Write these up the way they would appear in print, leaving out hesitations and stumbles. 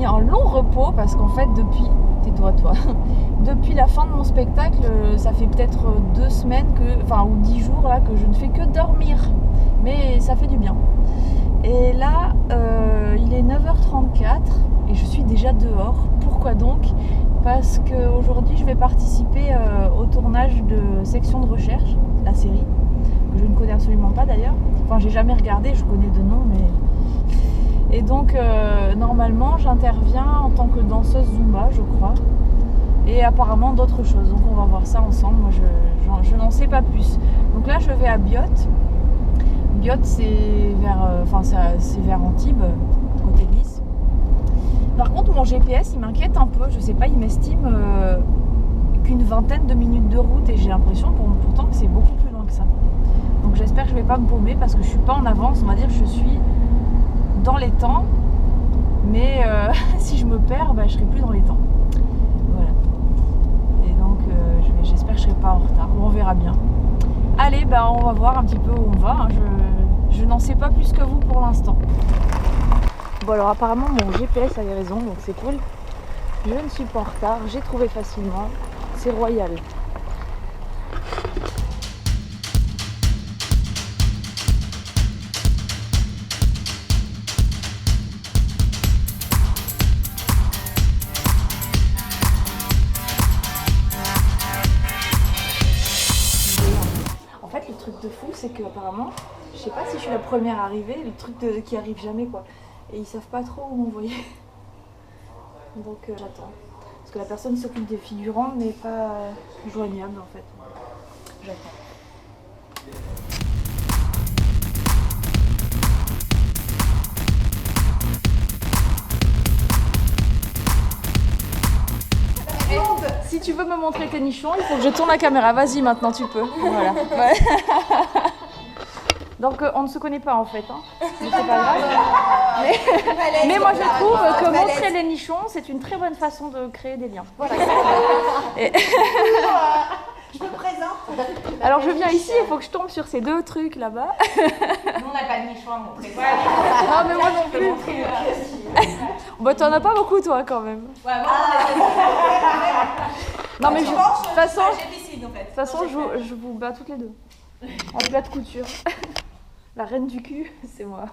pris un long repos parce qu'en fait depuis... Tais-toi toi. Depuis la fin de mon spectacle, ça fait peut-être 2 semaines ou 10 jours là, que je ne fais que dormir. Mais ça fait du bien. Et là, il est 9h34 et je suis déjà dehors. Pourquoi donc? Parce qu'aujourd'hui, je vais participer au tournage de Section de recherche, la série, que je ne connais absolument pas d'ailleurs. Enfin, j'ai jamais regardé, je connais de nom, mais... Et donc, normalement, j'interviens en tant que danseuse Zumba, je crois. Et apparemment d'autres choses. Donc, on va voir ça ensemble. Moi, je n'en sais pas plus. Donc là, je vais à Biot. Biot, c'est vers Antibes, côté de Nice. Par contre, mon GPS, il m'inquiète un peu. Je sais pas, il m'estime qu'une vingtaine de minutes de route. Et j'ai l'impression pourtant que c'est beaucoup plus loin que ça. Donc, j'espère que je vais pas me paumer parce que je suis pas en avance. On va dire que je suis dans les temps, mais si je me perds, je serai plus dans les temps. Voilà. Et donc j'espère que je serai pas en retard. Bon, on verra bien. Allez, on va voir un petit peu où on va. Hein. Je n'en sais pas plus que vous pour l'instant. Bon, alors apparemment mon GPS avait raison, donc c'est cool. Je ne suis pas en retard, j'ai trouvé facilement. C'est royal. Le truc de fou, c'est que apparemment, je sais pas si je suis la première arrivée, le truc qui arrive jamais quoi. Et ils savent pas trop où m'envoyer. Donc j'attends. Parce que la personne s'occupe des figurants n'est pas joignable en fait. J'attends. Si tu veux me montrer tes nichons, il faut que je tourne la caméra. Vas-y, maintenant tu peux. Voilà. Ouais. Donc on ne se connaît pas en fait. Hein. Mais c'est pas grave. Mais moi je trouve que montrer les nichons, c'est une très bonne façon de créer des liens. Voilà. Et... Je me présente. Alors je viens ici, il faut que je tombe sur ces 2 trucs là-bas. Nous on n'a pas de nichons à montrer. Non mais moi non plus. T'en as pas beaucoup toi quand même. Ouais, moi non mais de toute façon, de toute façon je vous bats toutes les 2. En plat de couture. La reine du cul, c'est moi.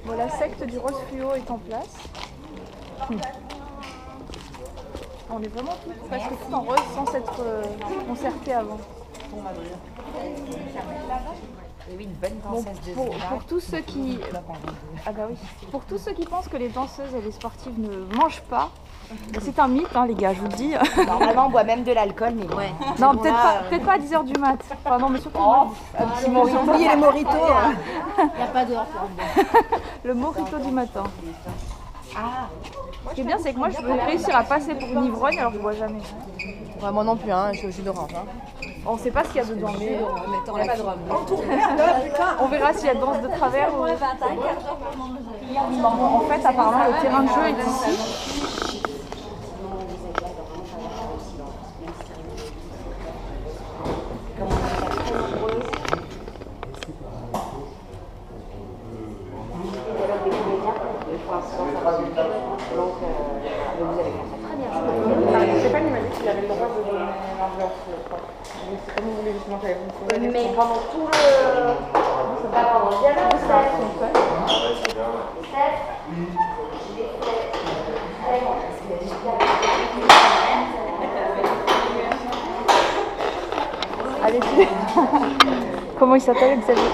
Bon, la secte du rose fluo est en place. On est vraiment presque tout en rose sans s'être concerté avant. Et oui, une bonne danseuse de Zumba. Pour tous ceux qui... Pour tous ceux qui pensent que les danseuses et les sportives ne mangent pas, c'est un mythe, hein, les gars, je vous le dis. Normalement, on boit même de l'alcool, mais ouais. Non, peut-être pas à 10h du mat. Enfin, non, mais surtout un petit morito. Oubliez les moritos. Il n'y a pas d'heure pour le morito du matin. Ah. Ce qui est bien, c'est que moi, je veux réussir à passer pour une ivrogne, alors je bois jamais. Ouais, moi non plus, hein, je suis au jus d'orange. Hein. On sait pas ce qu'il y a dedans, mais on n'a pas de rhum. On verra s'il y a danse de travers ou... En fait, apparemment, le terrain de jeu est ici. Je sais pas, il m'a dit qu'il avait le droit de donner l'ambiance. Je sais pas, vous voulez justement que j'avais vous. Mais pendant tout le. Pendant le dialogue, ça. Allez, comment il s'appelle Xavier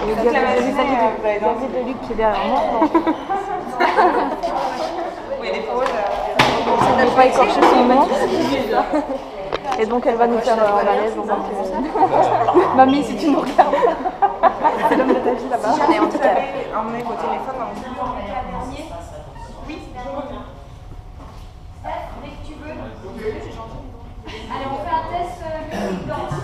Deluc qui est derrière moi. Oui, les pauses. On ne pas écorcher son nom. Et donc elle va nous faire un malaise. Mamie, si tu nous regardes. C'est l'homme de ta vie là-bas. Si jamais en tout cas, emmenez vos téléphones dans le oui. Dès que tu veux. Allez, on fait un test musique danse.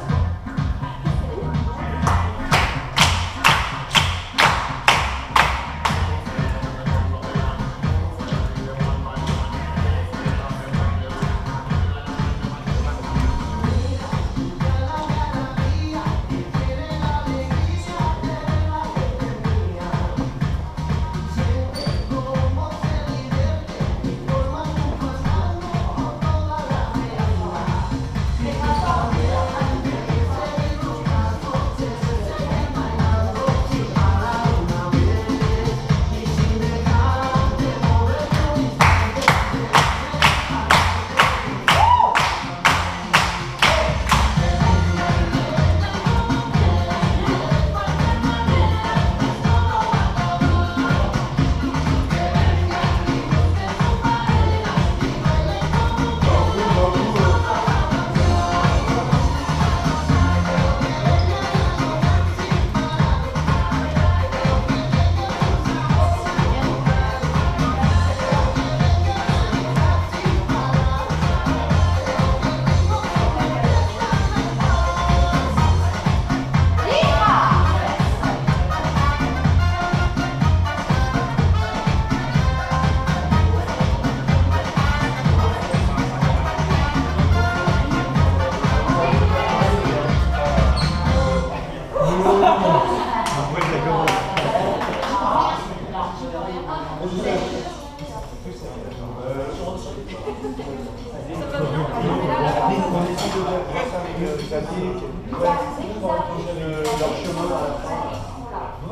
Tu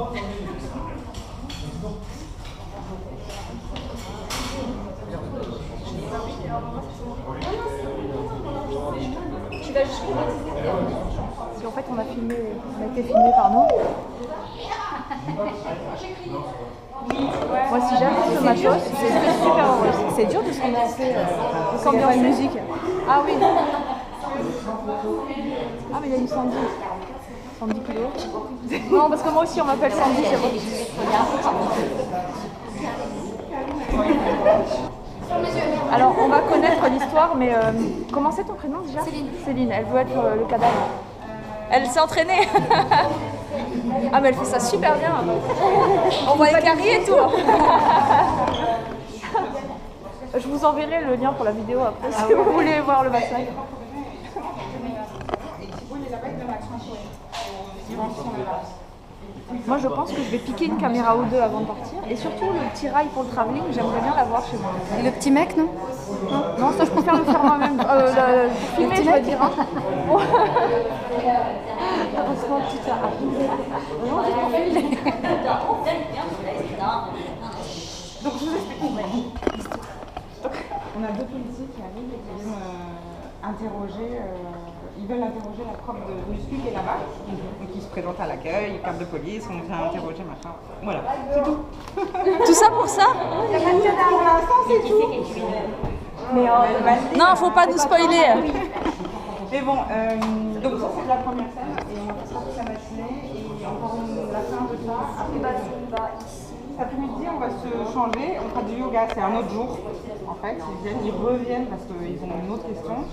vas jusqu'au bout. Si en fait on a été filmé par nous. Moi si j'avais ce matos, j'étais super heureuse. C'est dur de s'ambiancer quand il y a pas de musique. Ah oui. Ah mais il y a une Sandy. Sandy kilos. Non parce que moi aussi on m'appelle Sandy, c'est bon. Alors on va connaître l'histoire mais comment c'est ton prénom déjà? Céline. Céline, elle veut être le cadavre. Elle s'est entraînée. Ah mais elle fait ça super bien. On voit les caries et tout. Je vous enverrai le lien pour la vidéo après si vous voulez voir le massacre. Moi je pense que je vais piquer une caméra ou deux avant de partir. Et surtout le petit rail pour le travelling, j'aimerais bien l'avoir chez moi. Et le petit mec, non? Non, ça je préfère le faire moi-même. Filmer, je veux dire. Hein. Donc je vous explique. On a deux policiers qui arrivent et qui viennent interroger, ils veulent interroger la prof de muscu qui est là-bas. Donc ils se présentent à l'accueil, carte de police, on vient interroger machin. Voilà, c'est tout. Tout ça pour ça? Il n'y a pas de cadavre pour l'instant, c'est tout. Mais Non, faut pas nous spoiler. Mais bon, donc ça c'est la première scène et on va faire toute la matinée et encore la fin de ça. Après, cet après-midi, on va se changer, on fera du yoga, c'est un autre jour en fait. Ils reviennent parce qu'ils ont une autre question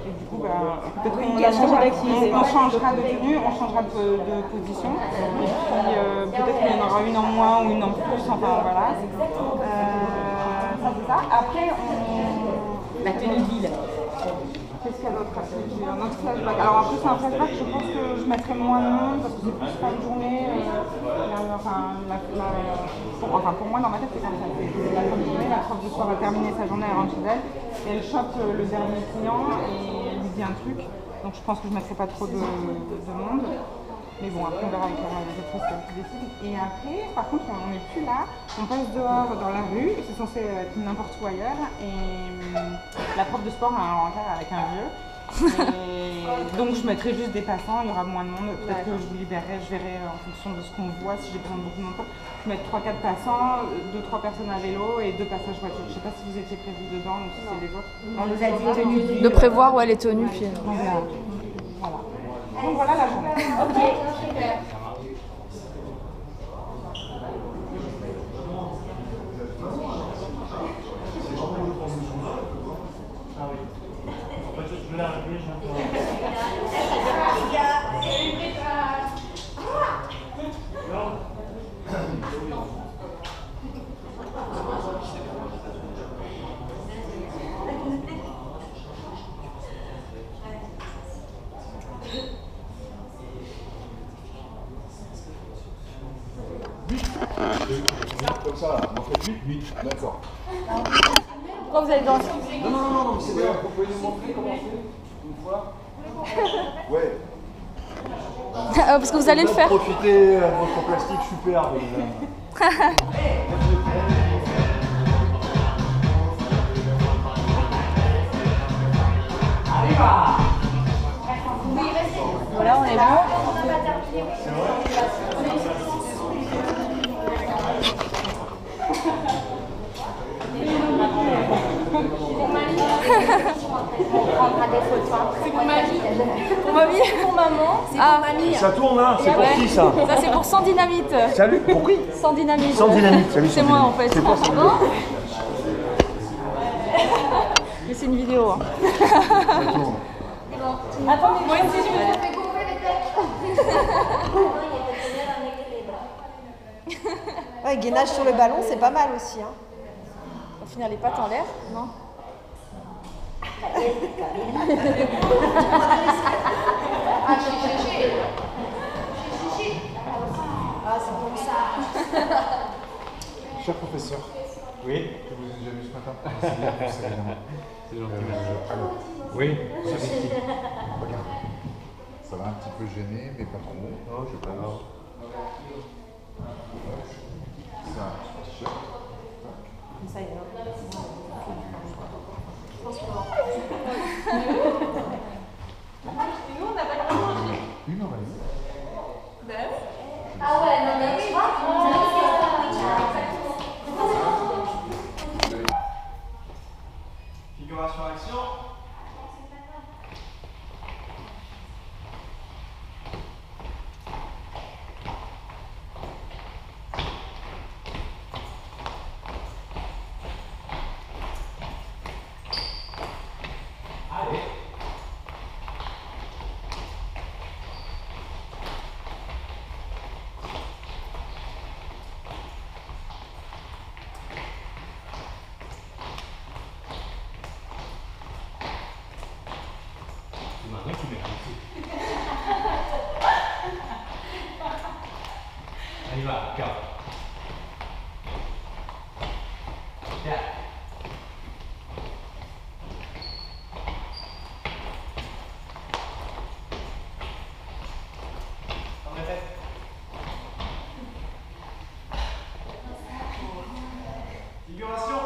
et du coup, peut-être qu'on changera de tenue, on changera de position et puis peut-être qu'il y en aura une en moins ou une en plus, enfin voilà. Ça c'est ça. Après, La tenue de ville. qu'est-ce qu'il y a d'autre après? J'ai un autre flashback. Alors après c'est un flashback, je pense que je mettrai moins de monde parce que c'est plus fin de journée. Pour moi dans ma tête c'est comme ça. C'est la fin de journée, la prof de sport a terminé sa journée, elle rentre chez elle et elle chope le dernier client et elle lui dit un truc. Donc je pense que je ne mettrai pas trop de monde. Mais bon, après on verra avec les autres choses qui décident. Et après, par contre, on n'est plus là. On passe dehors dans la rue, c'est censé être n'importe où ailleurs. Et la prof de sport a un rencard avec un vieux. Et donc je mettrai juste des passants, il y aura moins de monde. Peut-être que je vous libérerai, je verrai en fonction de ce qu'on voit, si j'ai besoin de beaucoup de monde. Je vais mettre 3-4 passants, 2-3 personnes à vélo et 2 passages voiture. Je ne sais pas si vous étiez prévus dedans ou si c'est les autres. On nous a dit tenue de ville. De prévoir où elle est tenue. Puis... Voilà. Donc voilà la journée. Ok, super. Comme ça, là, on fait 8, d'accord. Pourquoi vous allez danser? Non, c'est bien. Vous pouvez nous montrer comment c'est une fois? Ouais. Parce que vous allez le faire. Profitez de votre plastique superbe. Voilà, on est bon. C'est pour mamie. Pour mamie? Pour maman, c'est pour mamie. Ça tourne, hein? C'est pour qui ça? Ça c'est pour Sans Dynamite. Salut, pour qui? Sans Dynamite. Sans Dynamite, salut. C'est moi en fait. C'est toi, Sans Dynamite. Mais c'est une vidéo. Hein. Ça tourne. Attendez, moi aussi je me fais gonfler les têtes. Ouais, gainage sur le ballon, c'est pas mal aussi. Hein. On va finir les pattes en l'air, non? Ah, chichi. Ah, c'est pour ça. Cher professeur. Oui. Que vous avez déjà vu ce matin. C'est gentil. Alors, oui. Regarde. Ça va un petit peu gêner, mais pas trop. Non, je pense. On y va, go. Yeah. On répète. Figuration.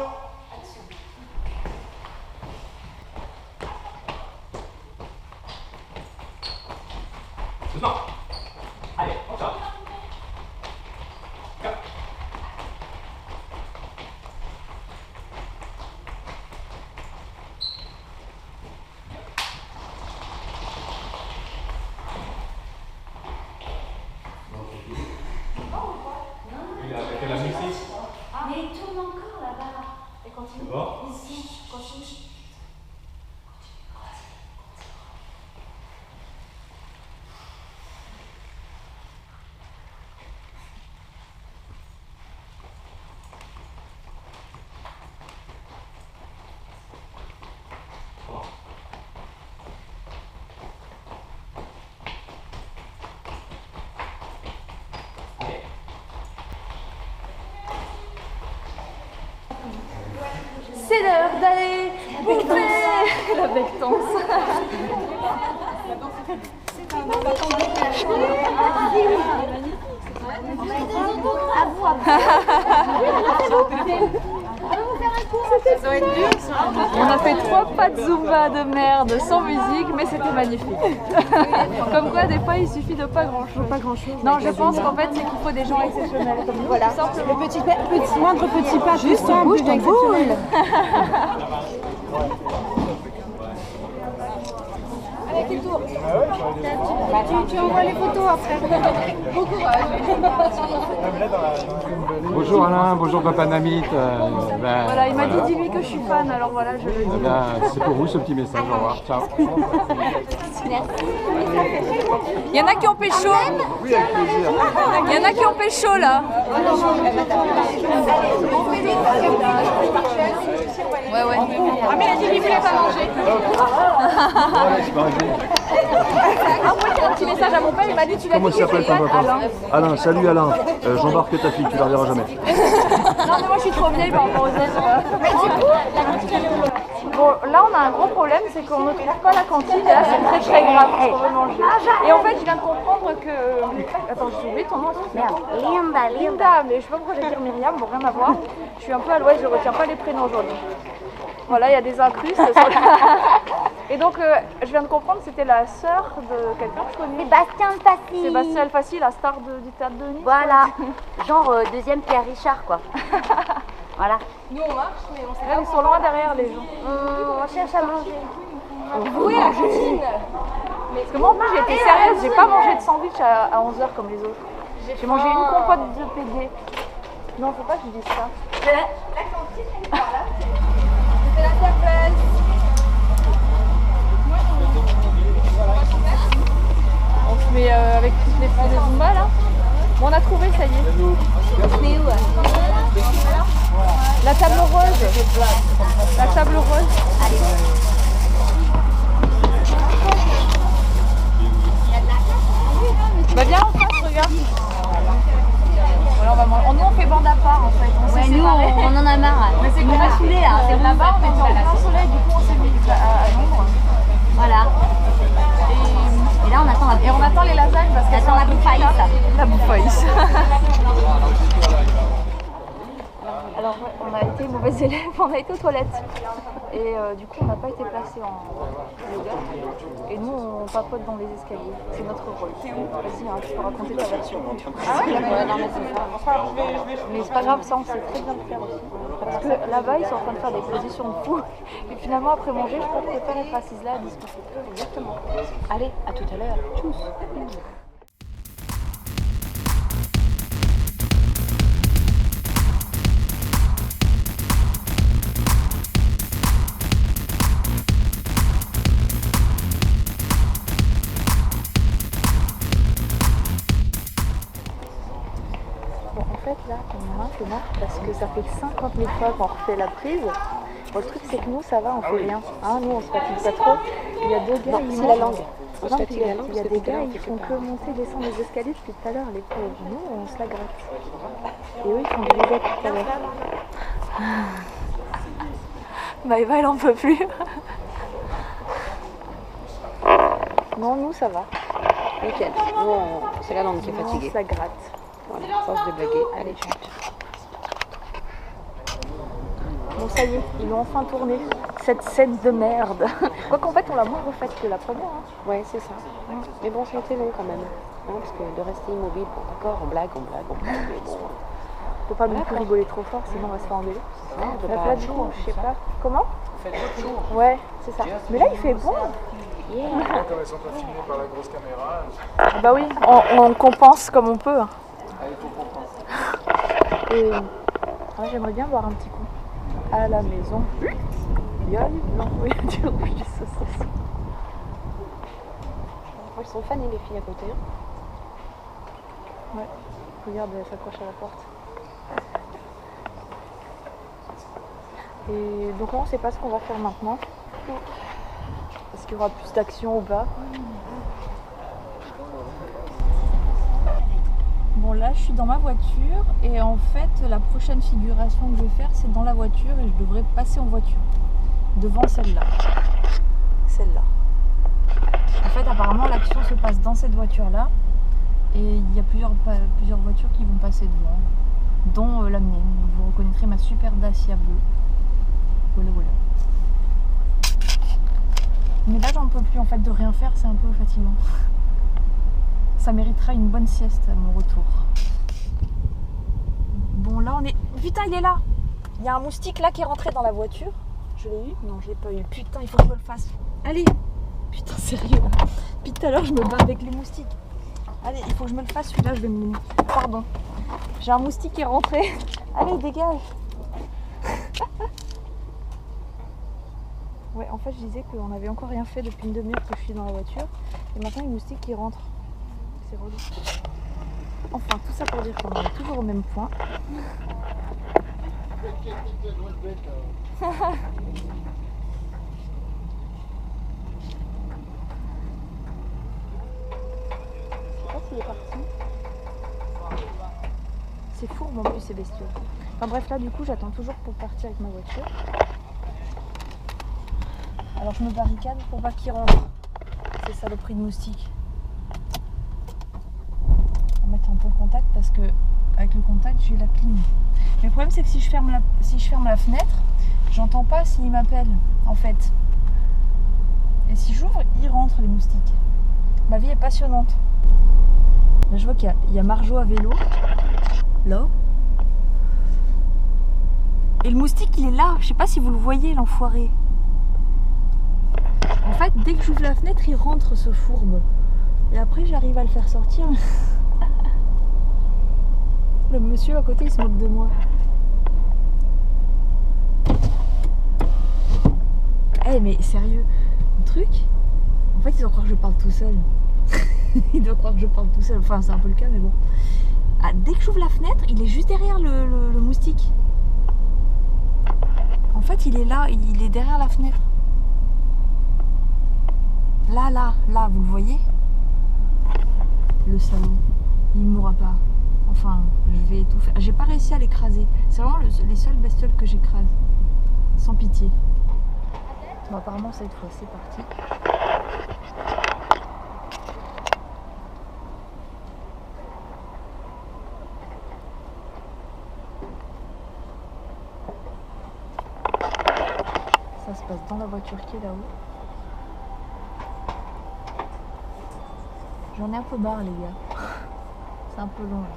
Doucement. Allez, on sort. Go. Il a arrêté la musique. Mais il tourne encore là-bas. Et continue. Bon. Ici, continue. C'est l'heure d'aller bouffer la bectance. On a fait 3 pas de Zumba de merde sans musique, mais c'était magnifique. Comme quoi, des fois, il suffit de pas grand chose. Non, je pense qu'en fait, c'est qu'il faut des gens exceptionnels comme nous. Voilà, le moindre petit pas, juste un bouge exceptionnel. Tu envoies les photos après. Bon courage. Bonjour Alain, bonjour Papa Namit. Voilà, il m'a dit dis-lui que je suis fan, alors voilà, je le dis. C'est pour vous ce petit message, au revoir, ciao. Il y en a qui ont pécho. Oui, avec plaisir. Il y en a qui ont pécho là. Ouais, ouais. Ah, mais il a dit qu'il voulait pas manger. Après, j'ai un petit message à mon père, il m'a dit tu l'as dit. Comment il s'appelle ton papa? Alain, salut Alain. J'embarque ta fille, tu la reverras jamais. Non, mais moi je suis trop vieille par rapport aux autres. Bon, là on a un gros problème, c'est qu'on ne trouve pas la cantine, et là c'est très grave parce qu'on veut manger. Et en fait, je viens de comprendre que. Attends, j'ai oublié ton nom. Linda, mais je sais pas pourquoi j'ai dire Myriam, bon, rien à voir. Je suis un peu à l'ouest, je retiens pas les prénoms aujourd'hui. Voilà, il y a des incrustes. Et donc, je viens de comprendre que c'était la sœur de quelqu'un que je connais. Sébastien Fassi. Sébastien Elfassi, la star du théâtre de Nice. Voilà, genre deuxième Pierre Richard quoi. Voilà. Nous on marche, mais on sait pas. Ils sont loin derrière les gens. On cherche à manger. Oui, à la cantine. Parce que moi en plus j'ai été sérieuse, j'ai pas mangé de sandwich à 11h comme les autres. J'ai mangé une compote de PD. Non, faut pas que je dise ça. La cantine, elle est par là. C'est la surprise. On se met avec toutes les filles de Zumba là. Bon, on a trouvé, ça y est. Mais où La table rose. La table rose. Allez. Bah viens en face, regarde. Voilà, on va manger. Nous on fait bande à part en fait. On s'est Ouais, nous séparés. on en a marre. Mais c'est On qu'on va a saouler là. C'est là-bas, on était en plein soleil, du coup on s'est mis à l'ombre. Voilà. Et là on attend la Et on attend les lasagnes parce qu'elles sont la bouffaïs. La bouffaïs. Alors ouais, on a été mauvais élèves, on a été aux toilettes. Et du coup on n'a pas été placés en yoga. Et nous on papote dans les escaliers. C'est notre rôle. Vas-y, hein, tu peux raconter ta version. Ah ouais, non, mais c'est ça. Mais c'est pas grave, ça on sait très bien le faire aussi. Parce que là-bas ils sont en train de faire des positions de fou. Et finalement après manger, je crois qu'on peut pas être assise là à discuter. Exactement. Allez, à tout à l'heure. Tchuss. Bon, en fait, là, on marche parce que ça fait 50 000 fois qu'on refait la prise. Bon, le truc, c'est que nous, ça va, on fait rien. Hein, nous, on se fatigue pas trop. Il y a deux gars, C'est la langue. On se Non, fatigue la langue. il y a parce des que tout à gars, l'heure, on ils fait font pas. que monter, descendre les escaliers depuis tout à l'heure, les pauvres. Nous, on se la gratte. Et eux, ils font des levettes tout à l'heure. Maëva, elle en peut plus. Non, nous, ça va. Nickel. Nous, c'est la langue qui est Nous, on fatiguée. se la gratte. Voilà, force de blaguer. Allez, Bon, ça y est, ils l'ont enfin tourné. Cette scène de merde. Quoi qu'en fait, on l'a moins refaite que la première. Hein. Ouais, c'est ça. Mais bon, ça a été long quand même. Hein, parce que de rester immobile, bon d'accord, on blague, mais bon. Faut pas non plus rigoler trop fort, sinon on va se faire engueuler. Hein, on peut La pas- plate, du coup, je sais pas. Comment? Ouais, c'est ça. Mais là, il fait bon. Comme elles sont pas filmées par la grosse caméra. Ah bah oui, on compense comme on peut. Et ouais, j'aimerais bien boire un petit coup à la maison. Yol, non, oui, du rouge du saucisson. Elles sont fanées les filles à côté. Hein. Ouais, regarde, elle s'accroche à la porte. Et donc là, on sait pas ce qu'on va faire maintenant. Est-ce qu'il y aura plus d'action ou pas? Bon, là, je suis dans ma voiture et en fait, la prochaine figuration que je vais faire, c'est dans la voiture et je devrais passer en voiture. Devant celle-là. Celle-là. En fait, apparemment, l'action se passe dans cette voiture-là et il y a plusieurs voitures qui vont passer devant, dont la mienne. Donc, vous reconnaîtrez ma super Dacia bleue. Voilà, voilà. Mais là, j'en peux plus en fait de rien faire, c'est un peu fatigant. Ça méritera une bonne sieste à mon retour. Bon, là, on est... Putain, il est là! Il y a un moustique là qui est rentré dans la voiture. Je l'ai eu? Non, je l'ai pas eu. Putain, il faut que je me le fasse. Allez! Putain, sérieux là. Depuis tout à l'heure, je me bats avec les moustiques. Allez, il faut que je me le fasse, celui-là, je vais me... Pardon. J'ai un moustique qui est rentré. Allez, dégage! Ouais, en fait, je disais qu'on n'avait encore rien fait depuis une demi-heure que je suis dans la voiture. Et maintenant, il y a une moustique qui rentre. C'est relou. Enfin, tout ça pour dire qu'on est toujours au même point. Je sais pas s'il est parti. C'est fourbe en plus, ces bestioles. Enfin bref, là, du coup, j'attends toujours pour partir avec ma voiture. Alors je me barricade pour pas qu'il rentre. Ces saloperies de moustiques. On va mettre un peu le contact parce que avec le contact j'ai la clim. Mais le problème c'est que si je ferme la fenêtre, j'entends pas s'il m'appelle en fait. Et si j'ouvre, ils rentrent les moustiques. Ma vie est passionnante. Là, je vois qu'il y a Marjo à vélo. Là. Et le moustique il est là. Je sais pas si vous le voyez, l'enfoiré. En fait, dès que j'ouvre la fenêtre, il rentre ce fourbe. Et après, j'arrive à le faire sortir. Le monsieur à côté, il se moque de moi. Eh, mais sérieux, le truc, en fait, ils doivent croire que je parle tout seul. Ils doivent croire que je parle tout seul. Enfin, c'est un peu le cas, mais bon. Ah, dès que j'ouvre la fenêtre, il est juste derrière le moustique. En fait, il est là, il est derrière la fenêtre. Là, vous le voyez? Le salaud, il ne mourra pas. Enfin, je vais tout faire. J'ai pas réussi à l'écraser. C'est vraiment les seules bestioles que j'écrase. Sans pitié. Bon, apparemment, cette fois, c'est parti. Ça se passe dans la voiture qui est là-haut. J'en ai un peu marre les gars, c'est un peu long là.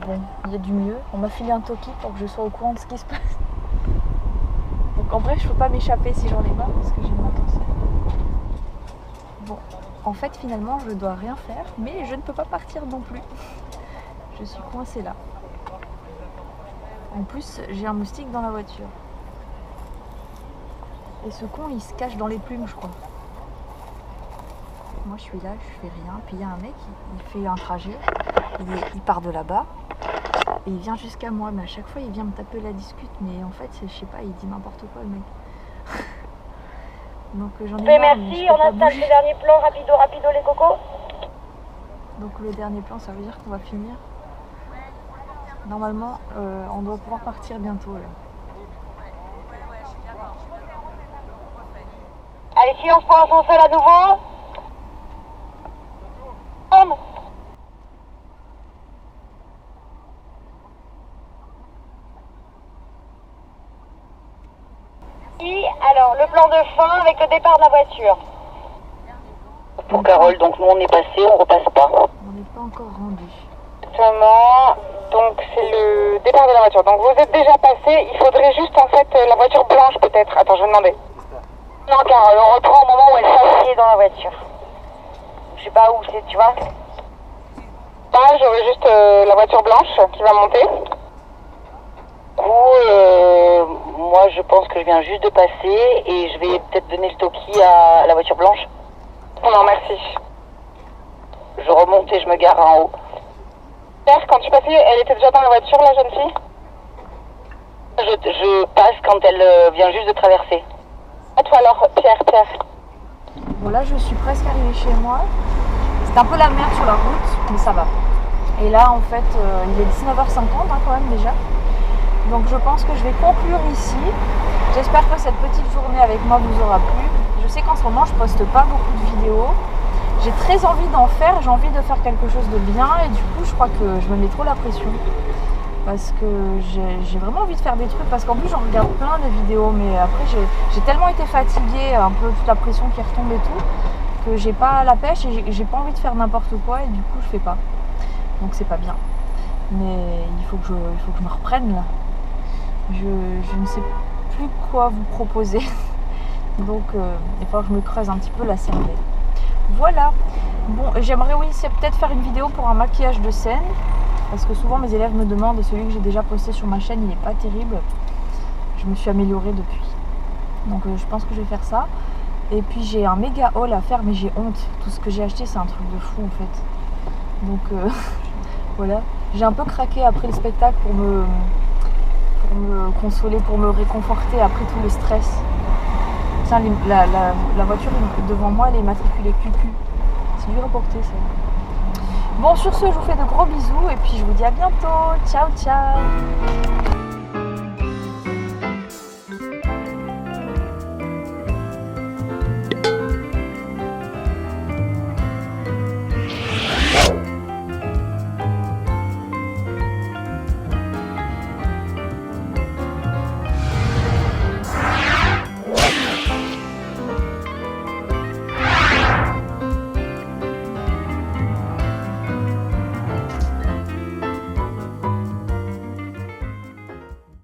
Bon, il y a du mieux, on m'a filé un toki pour que je sois au courant de ce qui se passe. Donc en vrai je peux pas m'échapper si j'en ai marre parce que j'ai une intention. Bon, en fait finalement je dois rien faire, mais je ne peux pas partir non plus. Je suis coincée là. En plus j'ai un moustique dans la voiture. Et ce con il se cache dans les plumes je crois. Moi je suis là, je fais rien, puis il y a un mec, il fait un trajet, il part de là-bas, Et il vient jusqu'à moi, mais à chaque fois il vient me taper la discute, mais en fait je sais pas, il dit n'importe quoi le mec. Donc j'en ai marre, merci, on installe le dernier plan, rapido les cocos. Donc le dernier plan, ça veut dire qu'on va finir. Normalement, on doit pouvoir partir bientôt là. Allez, silence pour l'ascenseur à nouveau. Alors, le plan de fin avec le départ de la voiture. Pour Carole, donc nous on est passé, on repasse pas. On n'est pas encore rendu. Exactement. Donc c'est le départ de la voiture. Donc vous êtes déjà passé. Il faudrait juste en fait la voiture blanche peut-être. Attends, je vais demander. Non, Carole, on reprend au moment où elle s'assied dans la voiture. Je sais pas où c'est, tu vois. Là, j'aurai juste la voiture blanche qui va monter. Du coup, moi je pense que je viens juste de passer et je vais peut-être donner le toki à la voiture blanche. Non, merci. Je remonte et je me gare en haut. Pierre, quand tu passais, elle était déjà dans la voiture, la jeune fille? Je passe quand elle vient juste de traverser. À toi alors, Pierre. Bon là je suis presque arrivée chez moi. C'est un peu la merde sur la route, mais ça va. Et là en fait il est 19h50 hein, quand même déjà. Donc je pense que je vais conclure ici. J'espère que cette petite journée avec moi vous aura plu. Je sais qu'en ce moment je poste pas beaucoup de vidéos. J'ai très envie d'en faire, j'ai envie de faire quelque chose de bien et du coup je crois que je me mets trop la pression. Parce que j'ai vraiment envie de faire des trucs, parce qu'en plus j'en regarde plein de vidéos, mais après j'ai tellement été fatiguée, un peu toute la pression qui retombe et tout, que j'ai pas la pêche et j'ai pas envie de faire n'importe quoi et du coup je fais pas. Donc c'est pas bien. Mais il faut que je me reprenne là. Je ne sais plus quoi vous proposer. Donc il faut que je me creuse un petit peu la cervelle. Voilà. Bon, j'aimerais c'est peut-être faire une vidéo pour un maquillage de scène. Parce que souvent mes élèves me demandent, et celui que j'ai déjà posté sur ma chaîne il n'est pas terrible. Je me suis améliorée depuis. Donc je pense que je vais faire ça. Et puis j'ai un méga haul à faire, mais j'ai honte. Tout ce que j'ai acheté c'est un truc de fou en fait. Donc voilà. J'ai un peu craqué après le spectacle pour me consoler, pour me réconforter après tout le stress. Tiens, la voiture devant moi elle est immatriculée QQ. C'est dur à porter ça. Bon, sur ce, je vous fais de gros bisous et puis je vous dis à bientôt. Ciao, ciao.